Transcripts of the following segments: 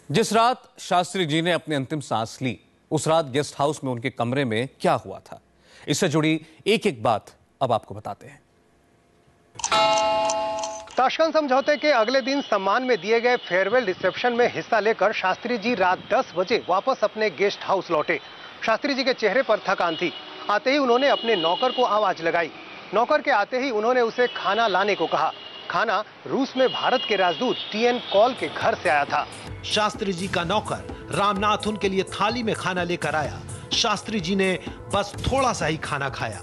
जिस रात शास्त्री जी ने अपनी अंतिम सांस ली, उस रात गेस्ट हाउस में उनके कमरे में क्या हुआ था, इससे जुड़ी एक एक बात अब आपको बताते हैं। ताशकंद समझौते के अगले दिन सम्मान में दिए गए फेयरवेल रिसेप्शन में हिस्सा लेकर शास्त्री जी रात 10 बजे वापस अपने गेस्ट हाउस लौटे। शास्त्री जी के चेहरे पर थकान थी। आते ही उन्होंने अपने नौकर को आवाज लगाई। नौकर के आते ही उन्होंने उसे खाना लाने को कहा। खाना रूस में भारत के राजदूत टीएन कॉल के घर से आया था। शास्त्री जी का नौकर रामनाथ उनके लिए थाली में खाना लेकर आया। शास्त्री जी ने बस थोड़ा सा ही खाना खाया।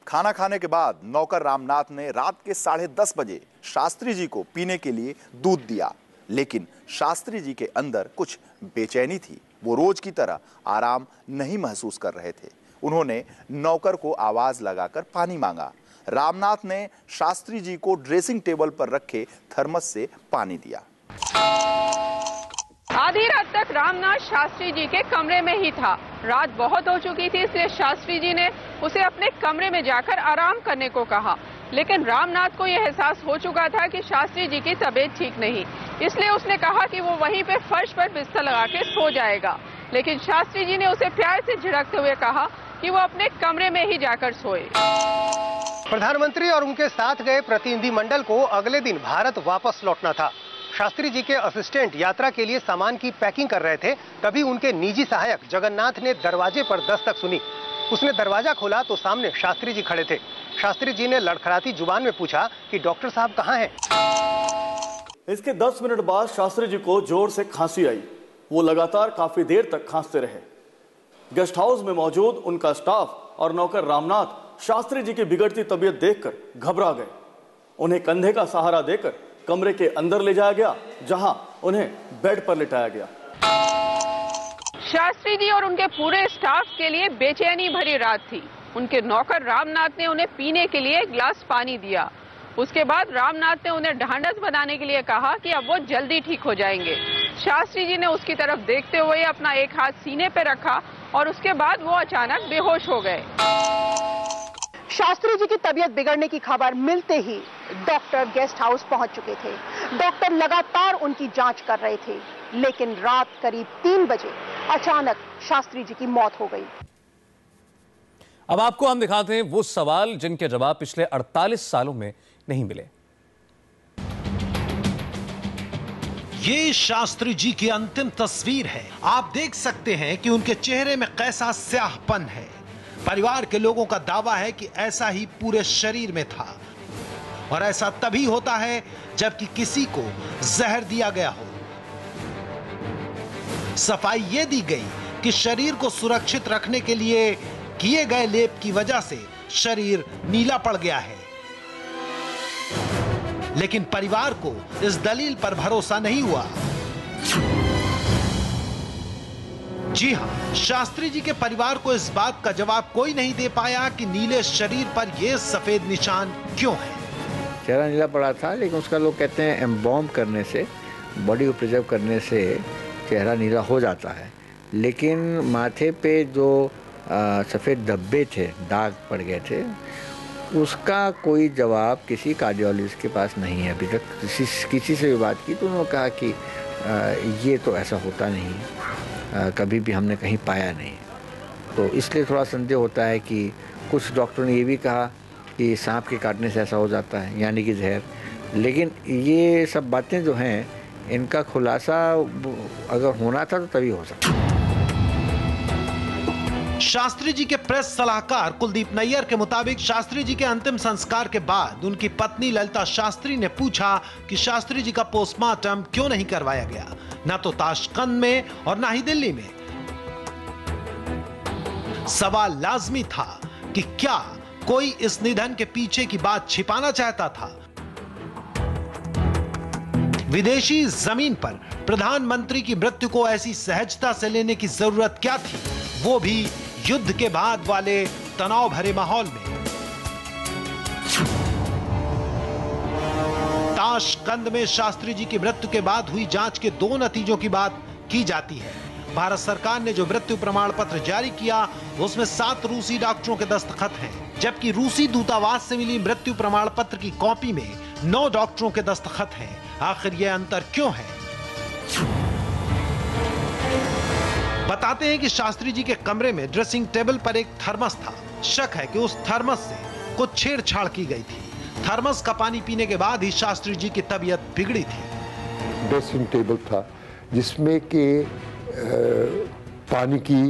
खाना खाने के बाद नौकर रामनाथ ने रात के 10:30 बजे शास्त्री जी को पीने के लिए दूध दिया, लेकिन शास्त्री जी के अंदर कुछ बेचैनी थी। वो रोज की तरह आराम नहीं महसूस कर रहे थे। उन्होंने नौकर को आवाज लगाकर पानी मांगा। रामनाथ ने शास्त्री जी को ड्रेसिंग टेबल पर रखे थर्मस से पानी दिया। आधी रात तक रामनाथ शास्त्री जी के कमरे में ही था। रात बहुत हो चुकी थी, इसलिए शास्त्री जी ने उसे अपने कमरे में जाकर आराम करने को कहा, लेकिन रामनाथ को यह एहसास हो चुका था कि शास्त्री जी की तबीयत ठीक नहीं, इसलिए उसने कहा कि वो वहीं पे फर्श पर बिस्तर लगा के सो जाएगा। लेकिन शास्त्री जी ने उसे प्यार से झिड़कते हुए कहा कि वो अपने कमरे में ही जाकर सोए। प्रधानमंत्री और उनके साथ गए प्रतिनिधिमंडल को अगले दिन भारत वापस लौटना था। शास्त्री जी के असिस्टेंट यात्रा के लिए सामान की पैकिंग कर रहे थे, तभी उनके निजी सहायक जगन्नाथ ने दरवाजे पर दस्तक सुनी। उसने दरवाजा खोला तो सामने शास्त्री जी खड़े थे। शास्त्री जी ने लड़खड़ाती जुबान में पूछा कि डॉक्टर साहब कहाँ हैं? इसके 10 मिनट बाद शास्त्री जी को जोर से खांसी आई। वो लगातार काफी देर तक खांसते रहे। गेस्ट हाउस में मौजूद उनका स्टाफ और नौकर रामनाथ शास्त्री जी की बिगड़ती तबीयत देखकर घबरा गए। उन्हें कंधे का सहारा देकर कमरे के अंदर ले जाया गया, जहां उन्हें बेड पर लिटाया गया। शास्त्री जी और उनके पूरे स्टाफ के लिए बेचैनी भरी रात थी। उनके नौकर रामनाथ ने उन्हें पीने के लिए एक गिलास पानी दिया। उसके बाद रामनाथ ने उन्हें ढांढस बनाने के लिए कहा कि अब वो जल्दी ठीक हो जाएंगे। शास्त्री जी ने उसकी तरफ देखते हुए अपना एक हाथ सीने पर रखा और उसके बाद वो अचानक बेहोश हो गए। शास्त्री जी की तबीयत बिगड़ने की खबर मिलते ही डॉक्टर गेस्ट हाउस पहुंच चुके थे। डॉक्टर लगातार उनकी जांच कर रहे थे, लेकिन रात करीब 3 बजे अचानक शास्त्री जी की मौत हो गई। अब आपको हम दिखाते हैं वो सवाल जिनके जवाब पिछले 48 सालों में नहीं मिले। ये शास्त्री जी की अंतिम तस्वीर है। आप देख सकते हैं कि उनके चेहरे में कैसा स्याहपन है। परिवार के लोगों का दावा है कि ऐसा ही पूरे शरीर में था, और ऐसा तभी होता है जबकि किसी को जहर दिया गया हो। सफाई ये दी गई कि शरीर को सुरक्षित रखने के लिए किए गए लेप की वजह से शरीर नीला पड़ गया है, लेकिन परिवार को इस दलील पर भरोसा नहीं हुआ। जी हां, शास्त्री जी के परिवार को इस बात का जवाब कोई नहीं दे पाया कि नीले शरीर पर यह सफेद निशान क्यों है। चेहरा नीला पड़ा था, लेकिन उसका लोग कहते हैं एम्बॉम करने से, बॉडी को प्रिजर्व करने से चेहरा नीला हो जाता है। लेकिन माथे पे जो सफ़ेद धब्बे थे, दाग पड़ गए थे, उसका कोई जवाब किसी कार्डियोलॉजिस्ट के पास नहीं है अभी तक। किसी से भी बात की तो उन्होंने कहा कि ये तो ऐसा होता नहीं है, कभी भी हमने कहीं पाया नहीं। तो इसलिए थोड़ा संदेह होता है कि कुछ डॉक्टरों ने ये भी कहा कि सांप के काटने से ऐसा हो जाता है, यानी कि जहर। लेकिन ये सब बातें जो हैं, इनका खुलासा अगर होना था तो तभी हो सकता। शास्त्री जी के प्रेस सलाहकार कुलदीप नैयर के मुताबिक शास्त्री जी के अंतिम संस्कार के बाद उनकी पत्नी ललिता शास्त्री ने पूछा कि शास्त्री जी का पोस्टमार्टम क्यों नहीं करवाया गया, ना तो ताशकंद में और ना ही दिल्ली में। सवाल लाजमी था कि क्या कोई इस निधन के पीछे की बात छिपाना चाहता था। विदेशी जमीन पर प्रधानमंत्री की मृत्यु को ऐसी सहजता से लेने की जरूरत क्या थी, वो भी युद्ध के बाद वाले तनाव भरे माहौल में। ताशकंद में शास्त्री जी की मृत्यु के बाद हुई जांच के 2 नतीजों की बात की जाती है। भारत सरकार ने जो मृत्यु प्रमाण पत्र जारी किया, उसमें 7 रूसी डॉक्टरों के दस्तखत हैं, जबकि रूसी दूतावास से मिली मृत्यु प्रमाण पत्र की कॉपी में 9 डॉक्टरों के दस्तखत हैं। आखिर यह अंतर क्यों है? बताते हैं कि शास्त्री जी के कमरे में ड्रेसिंग टेबल पर एक थर्मस था। शक है कि उस थर्मस से कुछ छेड़छाड़ की गई थी। थर्मस का पानी पीने के बाद ही शास्त्री जी की तबीयत बिगड़ी थी। ड्रेसिंग टेबल था जिसमें कि पानी की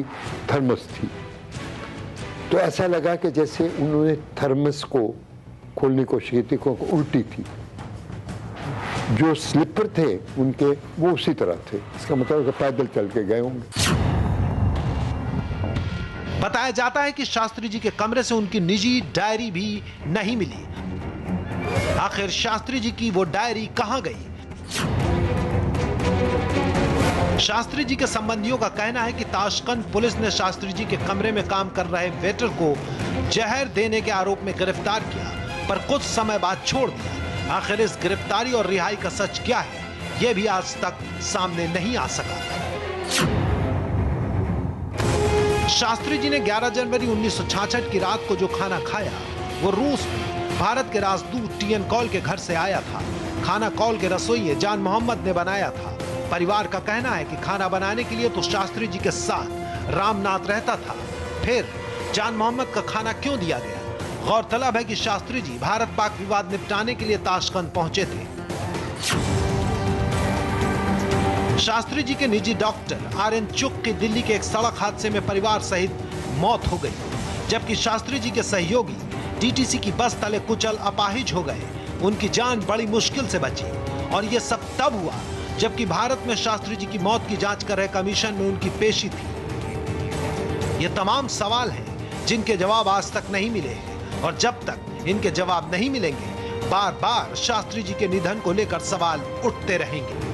थर्मस थी, तो ऐसा लगा कि जैसे उन्होंने थर्मस को खोलने की कोशिश की थी, उल्टी थी। जो स्लीपर थे उनके वो उसी तरह थे, इसका मतलब कि पैदल चल के गए होंगे। बताया जाता है कि शास्त्री जी के कमरे से उनकी निजी डायरी भी नहीं मिली। आखिर शास्त्री जी की वो डायरी कहां गई? शास्त्री जी के संबंधियों का कहना है कि ताशकंद पुलिस ने शास्त्री जी के कमरे में काम कर रहे वेटर को जहर देने के आरोप में गिरफ्तार किया, पर कुछ समय बाद छोड़ दिया। आखिर इस गिरफ्तारी और रिहाई का सच क्या है, यह भी आज तक सामने नहीं आ सका। शास्त्री जी ने 11 जनवरी 1966 की रात को जो खाना खाया वो रूस में भारत के राजदूत टी.एन. कौल के घर से आया था। खाना कौल के रसोइये जान मोहम्मद ने बनाया था। परिवार का कहना है कि खाना बनाने के लिए तो शास्त्री जी के साथ रामनाथ रहता था, फिर जान मोहम्मद का खाना क्यों दिया गया? गौरतलब है कि शास्त्री जी भारत पाक विवाद निपटाने के लिए ताशकंद पहुंचे थे। शास्त्री जी के निजी डॉक्टर आर.एन. चुक की दिल्ली के एक सड़क हादसे में परिवार सहित मौत हो गई, जबकि शास्त्री जी के सहयोगी डीटीसी की बस तले कुचल अपाहिज हो गए। उनकी जान बड़ी मुश्किल से बची और यह सब तब हुआ जबकि भारत में शास्त्री जी की मौत की जांच कर रहे कमीशन में उनकी पेशी थी। ये तमाम सवाल हैं जिनके जवाब आज तक नहीं मिले हैं, और जब तक इनके जवाब नहीं मिलेंगे बार बार शास्त्री जी के निधन को लेकर सवाल उठते रहेंगे।